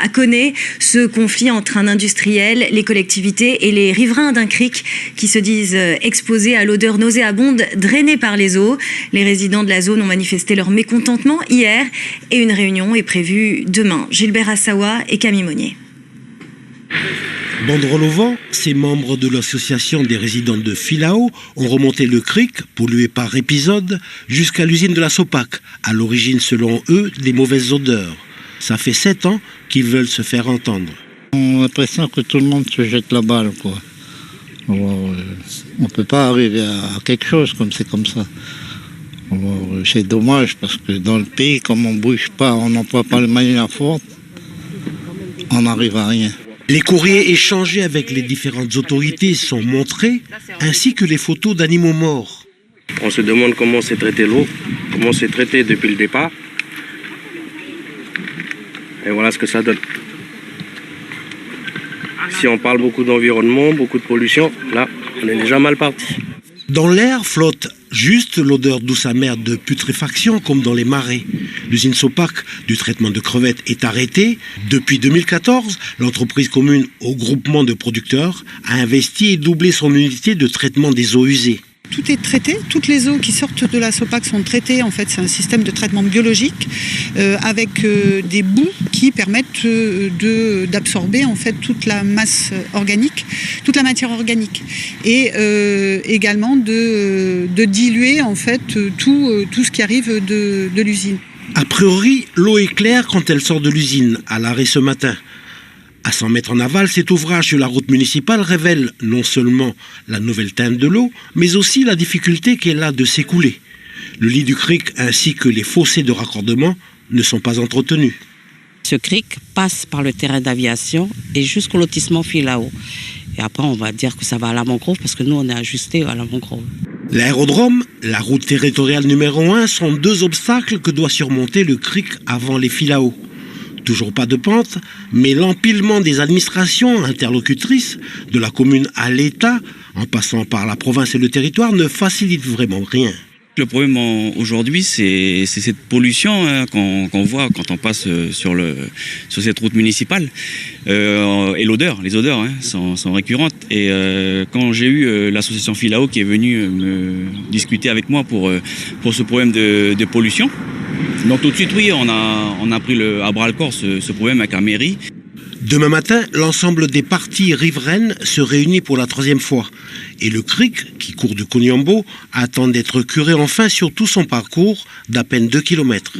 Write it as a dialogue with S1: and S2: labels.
S1: À Koné, ce conflit entre un industriel, les collectivités et les riverains d'un cric qui se disent exposés à l'odeur nauséabonde drainée par les eaux. Les résidents de la zone ont manifesté leur mécontentement hier et une réunion est prévue demain. Gilbert Assawa et Camille Monnier.
S2: Banderole au vent, ces membres de l'association des résidents de Filao ont remonté le cric, pollué par épisode, jusqu'à l'usine de la Sopac, à l'origine selon eux des mauvaises odeurs. Ça fait 7 ans qu'ils veulent se faire entendre.
S3: On a l'impression que tout le monde se jette la balle, quoi. Alors, on ne peut pas arriver à quelque chose comme c'est comme ça. Alors, c'est dommage parce que dans le pays, comme on ne bouge pas, on n'emploie pas les manières fortes, on n'arrive à rien.
S2: Les courriers échangés avec les différentes autorités sont montrés, ainsi que les photos d'animaux morts.
S4: On se demande comment c'est traité l'eau, comment c'est traité depuis le départ. Et voilà ce que ça donne. Si on parle beaucoup d'environnement, beaucoup de pollution, là, on est déjà mal parti.
S2: Dans l'air flotte juste l'odeur douce amère de putréfaction, comme dans les marais. L'usine Sopac du traitement de crevettes est arrêtée. Depuis 2014, l'entreprise commune au groupement de producteurs a investi et doublé son unité de traitement des eaux usées.
S5: Tout est traité, toutes les eaux qui sortent de la Sopac sont traitées. En fait, c'est un système de traitement biologique avec des boues qui permettent d'absorber en fait toute la masse organique, toute la matière organique, et également de diluer en fait tout ce qui arrive de l'usine.
S2: A priori, l'eau est claire quand elle sort de l'usine, à l'arrêt ce matin. À 100 mètres en aval, cet ouvrage sur la route municipale révèle non seulement la nouvelle teinte de l'eau, mais aussi la difficulté qu'elle a de s'écouler. Le lit du cric ainsi que les fossés de raccordement ne sont pas entretenus.
S6: Ce cric passe par le terrain d'aviation et jusqu'au lotissement Filao. Et après, on va dire que ça va à la mangrove parce que nous, on est ajusté à la mangrove.
S2: L'aérodrome, la route territoriale numéro 1 sont 2 obstacles que doit surmonter le cric avant les Filao. Toujours pas de pente, mais l'empilement des administrations interlocutrices, de la commune à l'État, en passant par la province et le territoire, ne facilite vraiment rien.
S7: Le problème aujourd'hui, c'est cette pollution qu'on voit quand on passe sur cette route municipale. Et l'odeur, les odeurs sont récurrentes. Et quand j'ai eu l'association Filao qui est venue me discuter avec moi pour ce problème de pollution, donc tout de suite, oui, on a pris à bras-le-corps ce problème avec la mairie.
S2: Demain matin, l'ensemble des parties riveraines se réunit pour la 3e fois. Et le cric, qui court de Koniambo, attend d'être curé enfin sur tout son parcours d'à peine 2 km.